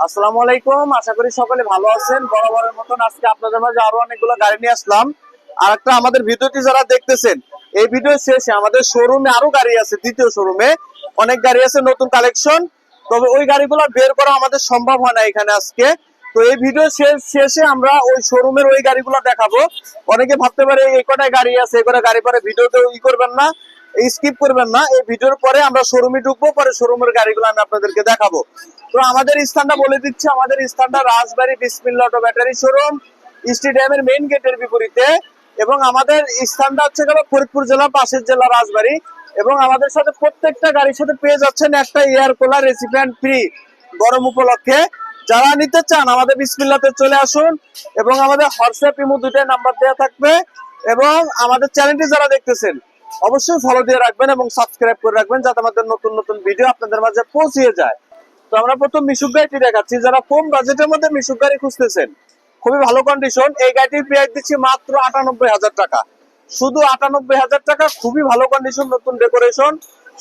আসসালামু আলাইকুম, আশা করি সকলে ভালো আছেন। বরাবরের মতন আজকে আপনাদের মাঝে আরো অনেকগুলো গাড়ি নিয়ে আসলাম। আর একটা আমাদের ভিডিওটি যারা দেখতেছেন, এই ভিডিও শেষে আমাদের শোরুমে আরো গাড়ি আছে, দ্বিতীয় শোরুমে অনেক গাড়ি আছে, নতুন কালেকশন। তবে ওই গাড়িগুলো বের করা আমাদের সম্ভব হয় না এখানে আজকে। তো এই ভিডিও শেষে আমরা ওই শোরুমের ওই গাড়িগুলো দেখাবো। অনেকে ভাবতে পারে এই কটায় গাড়ি আছে, এই কটা গাড়ি পরে ভিডিওতে করবেন না, স্কিপ করবেন না। এই ভিডিওর পরে আমরা শোরুমে ঢুকবো, পরে শোরুমের গাড়িগুলো আমি আপনাদেরকে দেখাবো। তো আমাদের স্থানটা বলে দিচ্ছি, আমাদের স্থানটা রাজবাড়ী বিসমিল্লাহ অটো ব্যাটারি শোরুম, স্টেডিয়ামের মেইন গেটের বিপরীতে। এবং আমাদের স্থানটা হচ্ছে গেল ফরিদপুর জেলা, পাশের জেলা রাজবাড়ী। এবং আমাদের সাথে প্রত্যেকটা গাড়ির সাথে পেয়ে যাচ্ছেন একটা এয়ার কুলার রেসিপিয়েন্ট ফ্রি গরম উপলক্ষে। যারা নিতে চান আমাদের বিসমিল্লাতে চলে আসুন। এবং আমাদের হোয়াটসঅ্যাপ ইমো দুইটাই নাম্বার দেওয়া থাকবে। এবং আমাদের চ্যানেলটি যারা দেখতেছেন অবশ্যই ফলো দিয়ে রাখবেন এবং সাবস্ক্রাইব করে রাখবেন, যাতে আমাদের নতুন নতুন ভিডিও আপনাদের মাঝে পৌঁছে যায়। তো আমরা প্রথম মিশুক গাড়িটি দেখাচ্ছি। যারা কম বাজেটের মধ্যে মিশুক গাড়ি খুঁজতেছেন, খুবই ভালো কন্ডিশন, এই গাড়িটির প্রাইস দিচ্ছি মাত্র 98,000 টাকা। শুধু 98,000 টাকা, খুবই ভালো কন্ডিশন, নতুন ডেকোরেশন,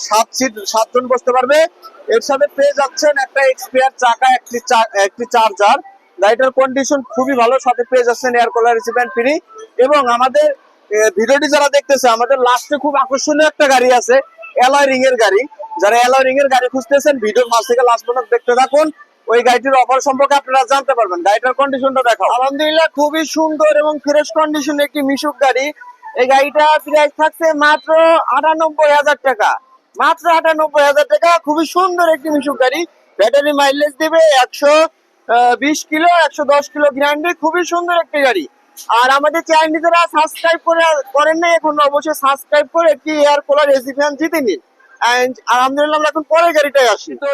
7 সিট, 7 জন বসতে পারবে। এর সাথে পেয়ে যাচ্ছেন একটা এক্সপিয়ার চাকা, একটি চার্জার। গাড়িটার কন্ডিশন খুবই ভালো, সাথে পেয়ে যাচ্ছেন এয়ার কুলার রিসিপিয়েন্ট ফ্রি। এবং আমাদের ভিডিওটি যারা দেখতেছে, আমাদের লাস্টে খুব আকর্ষণীয় একটা গাড়ি আছে, অ্যালয় রিং এর গাড়ি। যারা অ্যালয় রিং এর গাড়ি খুঁজতেছেন, ভিডিও মাঝ থেকে লাস্ট পর্যন্ত দেখতে থাকুন। ওই গাড়িটির অফার সম্পর্কে আপনারা জানতে পারবেন। গাড়িটার কন্ডিশনটা দেখাও। আলহামদুলিল্লাহ, খুবই সুন্দর এবং ফ্রেশ কন্ডিশন একটি মিশুক গাড়ি। এই গাড়িটা প্রাইস থাকছে মাত্র 98,000 টাকা। মাত্র 98,000 টাকা, খুবই সুন্দর একটি মিশুক গাড়ি। ব্যাটারি মাইলেজ দিবে 120 কিলো, 110 কিলো গ্যারান্টি। খুবই সুন্দর একটি গাড়ি। আর আমাদের চ্যানেলটি যারা সাবস্ক্রাইব করেন না এখন, অবশ্যই সাবস্ক্রাইব করে একটি এয়ার কুলার এসি ফ্যান জিতে নিন। আলহামদুলিল্লাহ, আমরা এখন পরের গাড়িটায় আসি। তো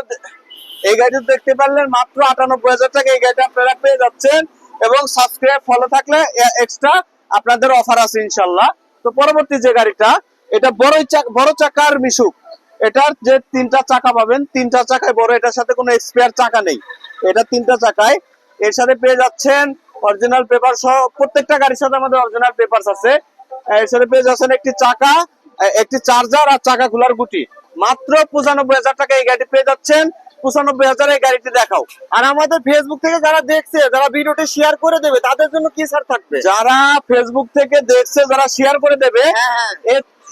এই গাড়িটা দেখতে পারলেন মাত্র 98,000 টাকা এই গাড়িটা আপনারা পেয়ে যাচ্ছেন। এবং সাবস্ক্রাইব ফলো থাকলে এক্সট্রা আপনাদের অফার আছে ইনশাল্লাহ। তো পরবর্তী যে গাড়িটা, এটা বড় চাকার মিশুক। এটার যে 3টা চাকা পাবেন, 3টা চাকায় বড়, এটার সাথে কোনো স্পেয়ার চাকা নেই, এটা 3টা চাকায়। এর সাথে পেয়ে যাচ্ছেন অরিজিনাল পেপার সহ, প্রত্যেকটা গাড়ির সাথে আমাদের অরিজিনাল পেপারস আছে। এর সাথে পেয়ে যাচ্ছেন একটি চাকা, একটি চার্জার আর চাকা খোলার গুটি। মাত্র 95,000 টাকা এই গাড়ি পেয়ে যাচ্ছেন। 95,000 এই গাড়িটি দেখাও। আর আমাদের ফেসবুক থেকে যারা দেখছে, যারা ভিডিওটি শেয়ার করে দেবে, তাদের জন্য কি ছাড় থাকবে? যারা ফেসবুক থেকে দেখছে, যারা শেয়ার করে দেবে,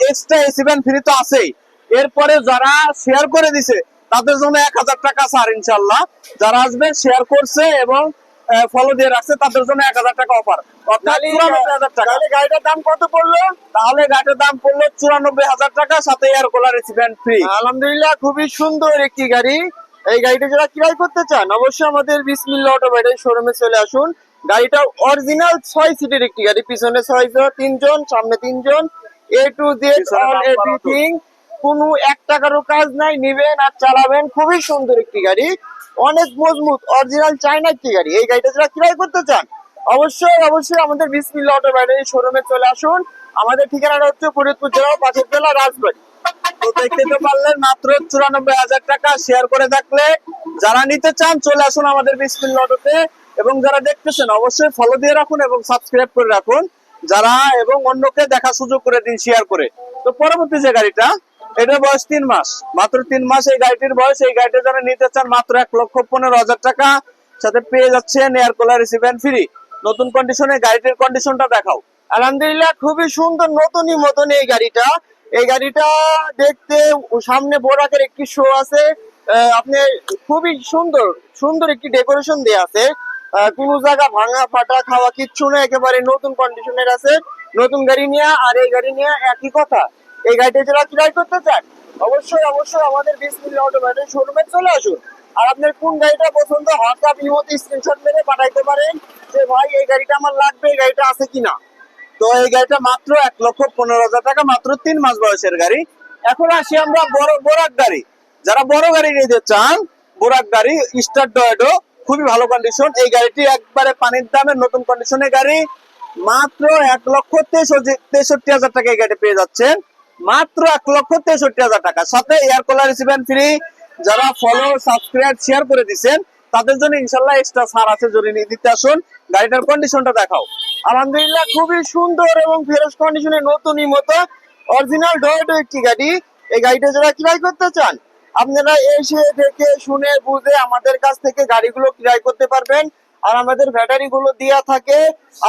এক্সট্রা এসি ফ্যান ফ্রি তো আছেই। এরপরে যারা শেয়ার করে দিছে তাদের জন্য 1,000 টাকা ছাড় ইনশাল্লাহ। যারা আসবে, শেয়ার করছে এবং ফলো দিয়ে রাখছে, তাদের জন্য 1,000 টাকা অফার, অর্থাৎ 94,000 টাকা। গাড়িটার দাম কত পড়লো? তাহলে গাড়ির দাম পড়লো 94,000 টাকা, সাথে air cooler AC fan free. আলহামদুলিল্লাহ, খুবই সুন্দর একটি গাড়ি। এই গাড়িটা যারা ক্রয় করতে চান, অবশ্যই আমাদের বিসমিল্লাহ অটো ব্যাটারি শোরুমে চলে আসুন। গাড়িটা অরিজিনাল 6 সিটের একটি গাড়ি। পিছনে 6 জন, 3 জন, সামনে 3 জন, এ টু জেড অল এভরিথিং। কোনো 1 টাকারও কাজ নাই, নিবেন আর চালাবেন। খুবই সুন্দর একটি গাড়ি, অনেক মজবুত, অরিজিনাল চাইনা একটি গাড়ি। এই গাড়িটা যারা ক্রয় করতে চান, অবশ্যই আমাদের বিসমিল্লাহ অটো ব্যাটারি শোরুমে চলে আসুন। আমাদের ঠিকানাটা হচ্ছে ফরিদপুর জেলা, পাশের জেলা রাজবাড়ী। তো দেখতে তো পারলেন মাত্র 94,000 টাকা। শেয়ার করে থাকলে যারা নিতে চান চলে আসুন আমাদের বিসমিল্লাহ অটোতে। এবং যারা দেখতেছেন অবশ্যই ফলো দিয়ে রাখুন এবং সাবস্ক্রাইব করে রাখুন যারা, এবং অন্যকে দেখা সুযোগ করে দিন শেয়ার করে। তো পরবর্তী যে গাড়িটা, এটার বয়স 3 মাস, মাত্র 3 মাস এই গাড়িটির বয়স। এই গাড়িটা যারা নিতে চান মাত্র 1,15,000 টাকা, সাথে পেয়ে যাচ্ছেন air cooler AC fan free, নতুন কন্ডিশনে। গাড়িটির কন্ডিশনটা দেখাও। আলহামদুলিল্লাহ, খুবই সুন্দর, নতুনই মতন এই গাড়িটা। এই গাড়িটা দেখতে, সামনে বোরাকের একটি শো আছে। আপনি খুবই সুন্দর একটি ডেকোরেশন দেয়া আছে। কোনো জায়গা ভাঙা ফাটা খাওয়া কিচ্ছু না, একেবারে নতুন কন্ডিশনের আছে। নতুন গাড়ি নিয়ে আর এই গাড়ি নিয়ে একই কথা। এই গাড়িটা যারা ক্রয় করতে চান, অবশ্যই আমাদের বিসমিল্লাহ অটো ব্যাটারি শোরুমে চলে আসুন। আর আপনার কোন গাড়িটা পছন্দ, হোয়াটসঅ্যাপ ইমোতে স্ক্রিনশট মেরে পাঠাইতে পারেন যে ভাই এই গাড়িটা আমার লাগবে, এই গাড়িটা আছে কিনা। তো এই গাড়িটা মাত্র 1,15,000 টাকা, মাত্র 3 মাস বয়সের গাড়ি। এখন আসি আমরা বোরাক গাড়ি। যারা বড় গাড়ি নিতে চান, বোরাক গাড়ি স্টার টয়োটো, খুবই ভালো কন্ডিশন। এই গাড়িটি একবারে পানির দামে নতুন কন্ডিশনের গাড়ি। মাত্র 1,63,000 টাকা এই গাড়ি পেয়ে যাচ্ছেন। মাত্র 1,63,000 টাকা, সাথে air cooler AC fan free. যারা ফলো, সাবস্ক্রাইব, শেয়ার করে দিচ্ছেন তাদের জন্য ইনশাল্লাহ এক্সট্রা ছাড় আছে, যদি নিতে আসুন। গাড়িটার কন্ডিশনটা দেখাও। আলহামদুলিল্লাহ, খুবই সুন্দর এবং ফ্রেশ কন্ডিশনে, নতুনই মতো, অরিজিনাল টয়োটো একটি গাড়ি। এই গাড়িটা যারা ক্রয় করতে চান, আপনারা এসে দেখে শুনে বুঝে আমাদের কাছ থেকে গাড়িগুলো ক্রয় করতে পারবেন। আর আমাদের ব্যাটারি গুলো দেওয়া থাকে,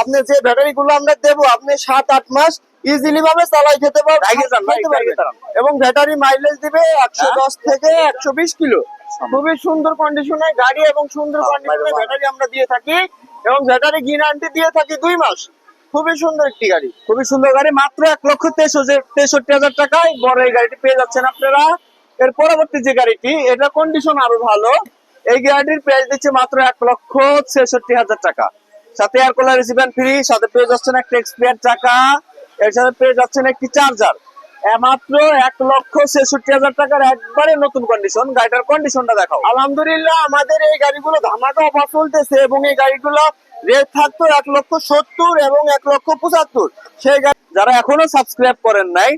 আপনি যে ব্যাটারি গুলো আমরা দেবো আপনি 7-8 মাস ইজিলি ভাবে চালাই খেতে আগে যান ভাই, পারবেন আগে দাঁড়ান। এবং ব্যাটারি মাইলেজ দিবে 110 থেকে 120 কিলো। খুবই সুন্দর কন্ডিশনে গাড়ি এবং সুন্দর কন্ডিশনে ব্যাটারি আমরা দিয়ে থাকি এবং ব্যাটারি গ্যারান্টি দিয়ে থাকি 2 মাস। খুবই সুন্দর একটি গাড়ি। খুবই সুন্দর গাড়ি, মাত্র 1,63,000 টাকায় বড় এই গাড়িটি পেয়ে যাচ্ছেন আপনারা। এর পরবর্তী যে গাড়িটি, এটা কন্ডিশন আরো ভালো। এই গাড়িটির প্রাইস দিচ্ছে মাত্র 1,66,000 টাকা। সাথে এয়ার কুলার রিসিভার ফ্রি, সাথে পেয়ে যাচ্ছেন একটা এক্সপিয়ার চাকা, এর সাথে পেয়ে যাচ্ছেন একটি চার্জার। মাত্র 1,66,000 টাকার একবারে নতুন কন্ডিশন। গাড়িটার কন্ডিশনটা দেখাও। আলহামদুলিল্লাহ আমাদের এই গাড়িগুলো ধামাকা অফার চলতেছে এবং এই গাড়িগুলো রেট থাকতো 1,70,000 এবং 1,75,000। সেই গাড়ি যারা এখনো সাবস্ক্রাইব করেন নাই,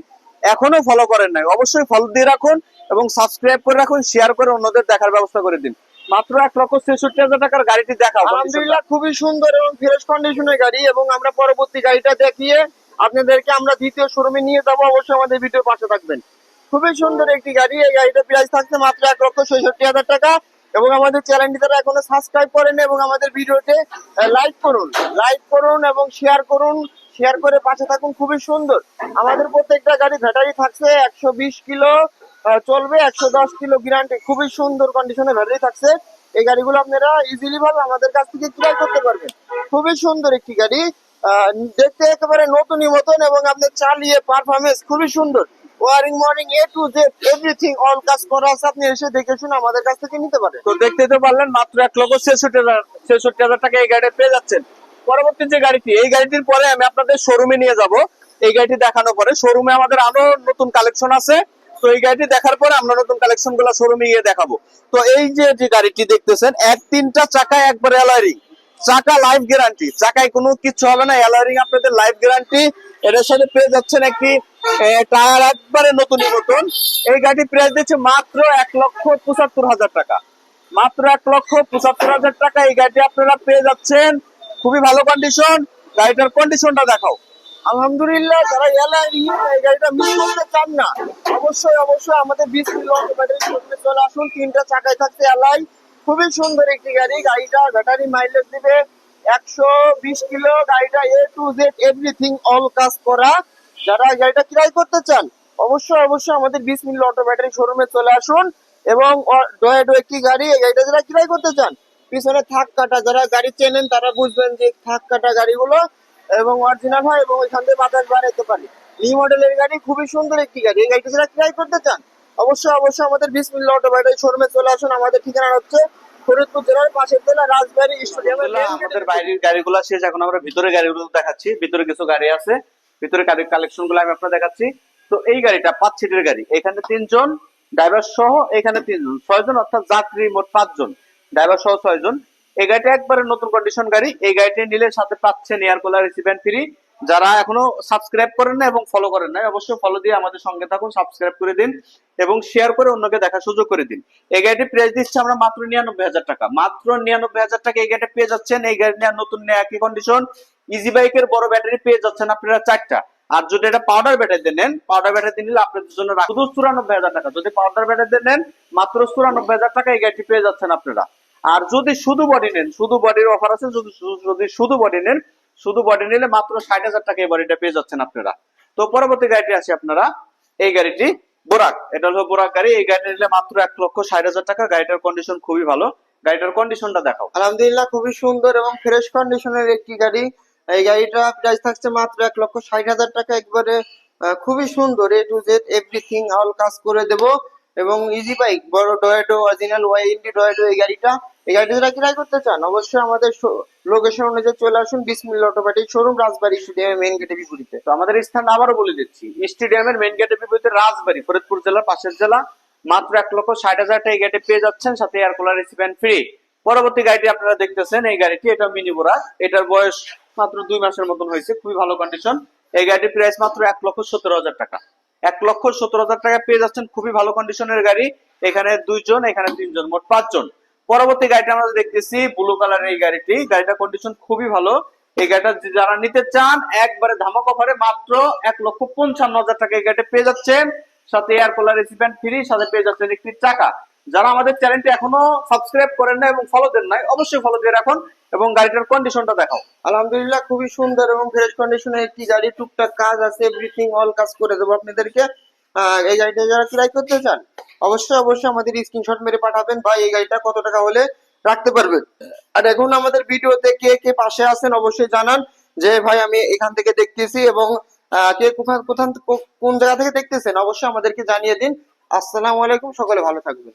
এখনো ফলো করেন নাই, অবশ্যই ফলো দিয়ে রাখুন এবং সাবস্ক্রাইব করে রাখুন, শেয়ার করে অন্যদের দেখার ব্যবস্থা করে দিন। মাত্র 1,66,000 টাকার গাড়িটি দেখাও। আলহামদুলিল্লাহ খুবই সুন্দর এবং ফ্রেশ কন্ডিশনের গাড়ি এবং আমরা পরবর্তী গাড়িটা দেখিয়ে আপনাদেরকে আমরা দ্বিতীয় শোরুমে নিয়ে যাবো। অবশ্যই আমাদের ভিডিওর পাশে থাকবেন। খুবই সুন্দর একটি গাড়ি। এই গাড়িটার প্রাইস থাকছে মাত্র 1,66,000 টাকা এবং আমাদের চ্যানেলটি যারা এখনো সাবস্ক্রাইব করেন এবং আমাদের ভিডিওতে লাইক করুন এবং শেয়ার করে পাশে থাকুন। খুবই সুন্দর আমাদের প্রত্যেকটা গাড়ি ব্যাটারি থাকছে 120 কিলো চলবে, 110 কিলো গ্যারান্টি। খুবই সুন্দর কন্ডিশনে ব্যাটারি থাকছে। এই গাড়িগুলো আপনারা ইজিলি ভাবে আমাদের কাছ থেকে ক্রয় করতে পারবেন। খুবই সুন্দর একটি গাড়ি, দেখতে একেবারে নতুনই মতন এবং আপনি চালিয়ে পারফরমেন্স খুবই সুন্দর। Wiring morning A to Z everything all কাজ করা আছে। আপনি এসে দেখে শুনে আমাদের কাছ থেকে নিতে পারেন। তো দেখতে তো পারলেন, মাত্র 1,66,000 টাকা এই গাড়ি পেয়ে যাচ্ছেন। পরবর্তী যে গাড়িটি, এই গাড়িটির পরে আমি আপনাদের শোরুমে নিয়ে যাব। এই গাড়িটি দেখানোর পরে শোরুমে আমাদের আরো নতুন কালেকশন আছে। তো এই গাড়িটি দেখার পরে আমরা নতুন কালেকশন গুলো শোরুমে গিয়ে দেখাবো। তো এই যে গাড়িটি দেখতেছেন, 3টা চাকায় একবার অ্যালয়রিং, চাকা লাইফ গ্যারান্টি, চাকায় কোনো কিছু হবে না, অ্যালয়রিং আপনাদের লাইফ গ্যারান্টি। এটার সাথে পেয়ে যাচ্ছেন একটি টায়ার একবারে নতুনই মতন। এই গাড়ি প্রাইস দিচ্ছে মাত্র 1,75,000 টাকা। মাত্র 1,75,000 টাকা এই গাড়িটি আপনারা পেয়ে যাচ্ছেন। খুবই ভালো কন্ডিশন। গাড়িটার কন্ডিশনটা দেখাও। আলহামদুলিল্লাহ যারা এই গাড়িটা মিস করতে চান না, অবশ্যই আমাদের 20 কিলো ব্যাটারি শোরুমে চলে আসুন। 3টা চাকায় থাকছে অ্যালাই। খুবই সুন্দর একটি গাড়ি। গাড়িটা ব্যাটারি মাইলেজ দিবে 120 কিলো। গাড়িটা এ টু জেড এভরিথিং অল কাজ করা। যারা এই গাড়িটা ক্রয় করতে চান অবশ্যই আমাদের 20 মিনিট অটো ব্যাটারি শোরুমে চলে আসুন এবং ডয়েডো একটি গাড়ি। এই গাড়িটা যারা ক্রয় করতে চান, পিছনে থাক কাটা, যারা গাড়ি চেনেন তারা বুঝবেন যে থাক কাটা গাড়িগুলো এবং অরিজিনাল হয় এবং ওইখান থেকে বাতাস বাড়াইতে পারে। নিউ মডেলের গাড়ি, খুবই সুন্দর একটি গাড়ি। এই গাড়িটা যারা ক্রয় করতে চান অবশ্যই আমাদের বিসমিল্লাহ অটো ব্যাটারি শোরুমে চলে আসুন। আমাদের ঠিকানা হচ্ছে ফরিদপুর জেলার পাশের জেলা রাজবাড়ী স্টেডিয়ামের আমাদের বাইরের গাড়িগুলো শেষ, এখন আমরা ভিতরে গাড়িগুলো দেখাচ্ছি। ভিতরে কিছু গাড়ি আছে, ভিতরে গাড়ির কালেকশন গুলো আমি আপনাদের দেখাচ্ছি। তো এই গাড়িটা 5 সিটের গাড়ি, এখানে 3 জন ড্রাইভার সহ, এখানে 3 জন, 6 জন, অর্থাৎ যাত্রী মোট 5 জন, ড্রাইভার সহ 6 জন। এই গাড়িটা একবারে নতুন কন্ডিশন গাড়ি। এই গাড়িটি নিলে সাথে পাচ্ছেন এয়ার কুলার রিসিভার ফ্রি। যারা এখনো সাবস্ক্রাইব করেন না এবং ফলো করেন না, অবশ্যই ফলো দিয়ে আমাদের সঙ্গে থাকুন, সাবস্ক্রাইব করে দিন এবং শেয়ার করে অন্যকে দেখার সুযোগ করে দিন। এই গাড়িটির প্রাইস দিচ্ছি আমরা মাত্র 99,000 টাকা। মাত্র 99,000 টাকা এই গাড়িটা পেয়ে যাচ্ছেন। এই গাড়ি নেওয়ার নতুন নেওয়া একই কন্ডিশন। ইজি বাইকের বড় ব্যাটারি পেয়ে যাচ্ছেন আপনারা 4টা। আর যদি এটা পাউডার ব্যাটারি নেন, পাউডার ব্যাটারি নিলে আপনাদের জন্য শুধু 94,000 টাকা। যদি পাউডার ব্যাটারি নেন মাত্র 94,000 টাকা এই গাড়িটি পেয়ে যাচ্ছেন আপনারা। আর যদি শুধু বডি নেন, শুধু বডির অফার আছে। যদি শুধু বডি নেন, শুধু বডি নিলে মাত্র 60,000 টাকা এই বডিটা পেয়ে যাচ্ছেন আপনারা। তো পরবর্তী গাড়িটি আছে আপনারা, এই গাড়িটি বোরাক, এটা হলো বোরাক গাড়ি। এই গাড়িটা নিলে মাত্র 1,60,000 টাকা। গাড়িটার কন্ডিশন খুবই ভালো। গাড়িটার কন্ডিশনটা দেখাও। আলহামদুলিল্লাহ খুবই সুন্দর এবং ফ্রেশ কন্ডিশনের একটি গাড়ি। এই গাড়িটা প্রাইস থাকছে মাত্র 1,60,000 টাকা। একবারে খুবই সুন্দর, এ টু জেড এভরিথিং অল কাজ করে দেব এবং ইজি বাইক, বড় ডয়েডো, অরিজিনাল ওয়াইএনডি ডয়েডো এই গাড়িটা যারা ক্রয় করতে চান অবশ্যই আমাদের লোকেশন অনুযায়ী চলে আসুন। বিসমিল্লাহ অটো ব্যাটারি শোরুম, রাজবাড়ী স্টেডিয়ামের মেইন গেটের বিপরীতে। তো আমাদের স্থান আবারও বলে দিচ্ছি, স্টেডিয়ামের মেইন গেটের বিপরীতে, রাজবাড়ী, ফরিদপুর জেলার পাশের জেলা। মাত্র 1,60,000 টাকা এই গেটে পেয়ে যাচ্ছেন, সাথে এয়ার কুলার রিসিভার ফ্রি। পরবর্তী গাড়িটি আপনারা দেখতেছেন, এই গাড়িটি, এটা মিনি বোরাক। এটার বয়স মাত্র 2 মাসের মতন হয়েছে, খুবই ভালো কন্ডিশন। এই গাড়িটির প্রাইস মাত্র 1,17,000 টাকা। 1,17,000 টাকা পেয়ে যাচ্ছেন, খুবই ভালো কন্ডিশনের গাড়ি। এখানে 2 জন, এখানে 3 জন, মোট 5 জন। পরবর্তী গাড়িটা আমরা দেখতেছি ব্লু কালারের এই গাড়িটি। গাড়িটার কন্ডিশন খুবই ভালো। এই গাড়িটা যারা নিতে চান একবারে ধামাক অফারে মাত্র 1,55,000 টাকা এই গাড়িটা পেয়ে যাচ্ছেন। সাথে এয়ার কুলার রেসিপিয়ান ফ্রি, সাথে পেয়ে যাচ্ছেন একটি চাকা। যারা আমাদের চ্যানেলটি এখনো সাবস্ক্রাইব করেন না এবং ফলো দেন নাই, অবশ্যই ফলো দিয়ে রাখুন এবং গাড়িটার কন্ডিশনটা দেখাও। আলহামদুলিল্লাহ, খুবই সুন্দর এবং ফ্রেশ কন্ডিশনের একটি গাড়ি। টুকটাক কাজ আছে, এভরিথিং অল কাজ করে দেবো আপনাদেরকে। এই গাড়িটা যারা ক্রয় করতে চান অবশ্যই অবশ্যই আমাদের স্ক্রিনশট মেরে পাঠাবেন ভাই এই গাড়িটা কত টাকা হলে রাখতে পারবেন। আর এখন আমাদের ভিডিওতে কে কে পাশে আছেন অবশ্যই জানান যে ভাই আমি এখান থেকে দেখতেছি, এবং কে কোন জায়গা থেকে দেখতেছেন অবশ্যই আমাদেরকে জানিয়ে দিন। আসসালামু আলাইকুম, সকলে ভালো থাকবেন।